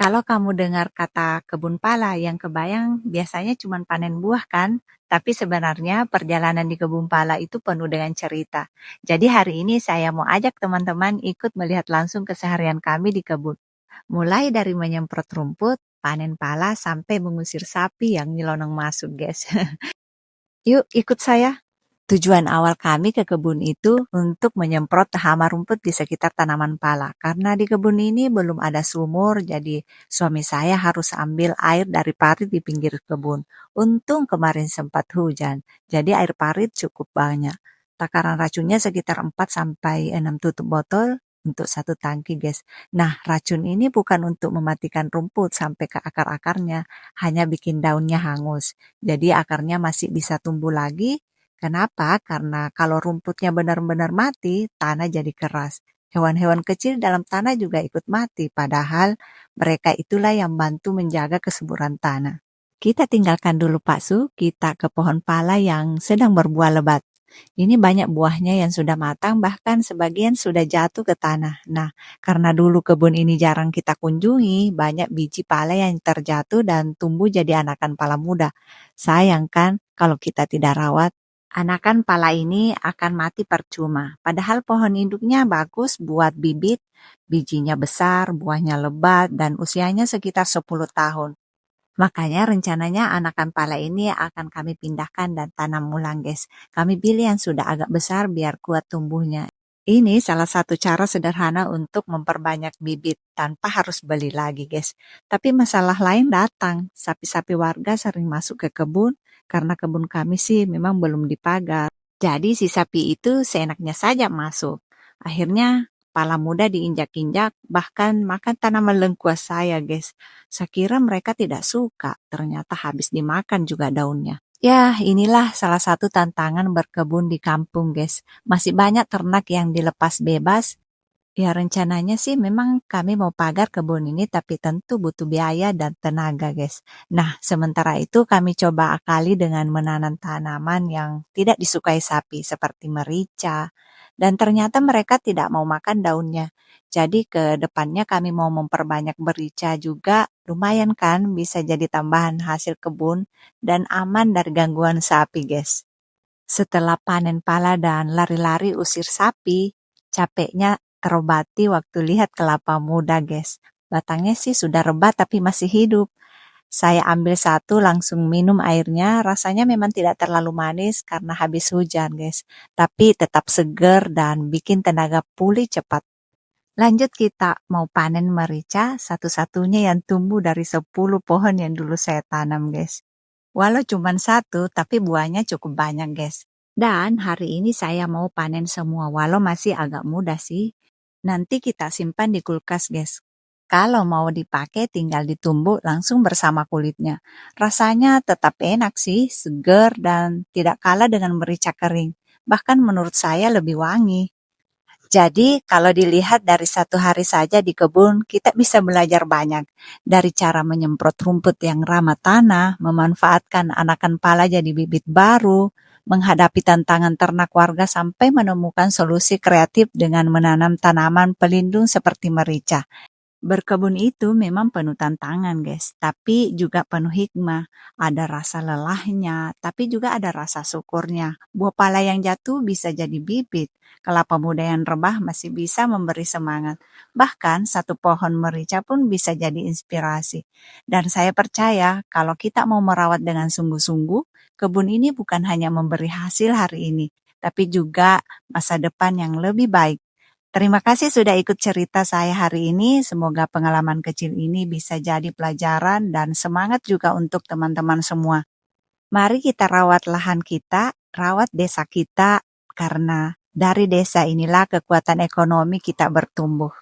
Kalau kamu dengar kata kebun pala, yang kebayang biasanya cuma panen buah kan? Tapi sebenarnya perjalanan di kebun pala itu penuh dengan cerita. Jadi hari ini saya mau ajak teman-teman ikut melihat langsung keseharian kami di kebun. Mulai dari menyemprot rumput, panen pala, sampai mengusir sapi yang nyelonong masuk, guys. Yuk ikut saya. Tujuan awal kami ke kebun itu untuk menyemprot hama rumput di sekitar tanaman pala. Karena di kebun ini belum ada sumur, jadi suami saya harus ambil air dari parit di pinggir kebun. Untung kemarin sempat hujan, jadi air parit cukup banyak. Takaran racunnya sekitar 4 sampai 6 tutup botol untuk satu tangki, guys. Nah, racun ini bukan untuk mematikan rumput sampai ke akar-akarnya, hanya bikin daunnya hangus. Jadi akarnya masih bisa tumbuh lagi. Kenapa? Karena kalau rumputnya benar-benar mati, tanah jadi keras. Hewan-hewan kecil dalam tanah juga ikut mati, padahal mereka itulah yang bantu menjaga kesuburan tanah. Kita tinggalkan dulu Pak Su, kita ke pohon pala yang sedang berbuah lebat. Ini banyak buahnya yang sudah matang, bahkan sebagian sudah jatuh ke tanah. Nah, karena dulu kebun ini jarang kita kunjungi, banyak biji pala yang terjatuh dan tumbuh jadi anakan pala muda. Sayang kan kalau kita tidak rawat. Anakan pala ini akan mati percuma. Padahal pohon induknya bagus buat bibit, bijinya besar, buahnya lebat, dan usianya sekitar 10 tahun. Makanya rencananya anakan pala ini akan kami pindahkan dan tanam ulang, guys. Kami pilih yang sudah agak besar biar kuat tumbuhnya. Ini salah satu cara sederhana untuk memperbanyak bibit tanpa harus beli lagi, guys. Tapi masalah lain datang. Sapi-sapi warga sering masuk ke kebun karena kebun kami sih memang belum dipagar. Jadi si sapi itu seenaknya saja masuk. Akhirnya pala muda diinjak-injak, bahkan makan tanaman lengkuas saya, guys. Saya kira mereka tidak suka, ternyata habis dimakan juga daunnya. Ya, inilah salah satu tantangan berkebun di kampung, guys. Masih banyak ternak yang dilepas bebas. Ya, rencananya sih memang kami mau pagar kebun ini, tapi tentu butuh biaya dan tenaga, guys. Nah, sementara itu kami coba akali dengan menanam tanaman yang tidak disukai sapi, seperti merica. Dan ternyata mereka tidak mau makan daunnya. Jadi ke depannya kami mau memperbanyak merica juga, lumayan kan bisa jadi tambahan hasil kebun dan aman dari gangguan sapi, guys. Setelah panen pala dan lari-lari usir sapi, capeknya terobati waktu lihat kelapa muda, guys. Batangnya sih sudah rebah tapi masih hidup. Saya ambil satu langsung minum airnya, rasanya memang tidak terlalu manis karena habis hujan, guys. Tapi tetap seger dan bikin tenaga pulih cepat. Lanjut kita mau panen merica, satu-satunya yang tumbuh dari 10 pohon yang dulu saya tanam, guys. Walau cuma satu, tapi buahnya cukup banyak, guys. Dan hari ini saya mau panen semua, walau masih agak muda sih. Nanti kita simpan di kulkas, guys. Kalau mau dipakai tinggal ditumbuk langsung bersama kulitnya. Rasanya tetap enak sih, seger dan tidak kalah dengan merica kering. Bahkan menurut saya lebih wangi. Jadi kalau dilihat dari satu hari saja di kebun, kita bisa belajar banyak. Dari cara menyemprot rumput yang ramah tanah, memanfaatkan anakan pala jadi bibit baru, menghadapi tantangan ternak warga sampai menemukan solusi kreatif dengan menanam tanaman pelindung seperti merica. Berkebun itu memang penuh tantangan, guys, tapi juga penuh hikmah. Ada rasa lelahnya, tapi juga ada rasa syukurnya. Buah pala yang jatuh bisa jadi bibit, kelapa muda yang rebah masih bisa memberi semangat. Bahkan satu pohon merica pun bisa jadi inspirasi. Dan saya percaya kalau kita mau merawat dengan sungguh-sungguh, kebun ini bukan hanya memberi hasil hari ini, tapi juga masa depan yang lebih baik. Terima kasih sudah ikut cerita saya hari ini. Semoga pengalaman kecil ini bisa jadi pelajaran dan semangat juga untuk teman-teman semua. Mari kita rawat lahan kita, rawat desa kita, karena dari desa inilah kekuatan ekonomi kita bertumbuh.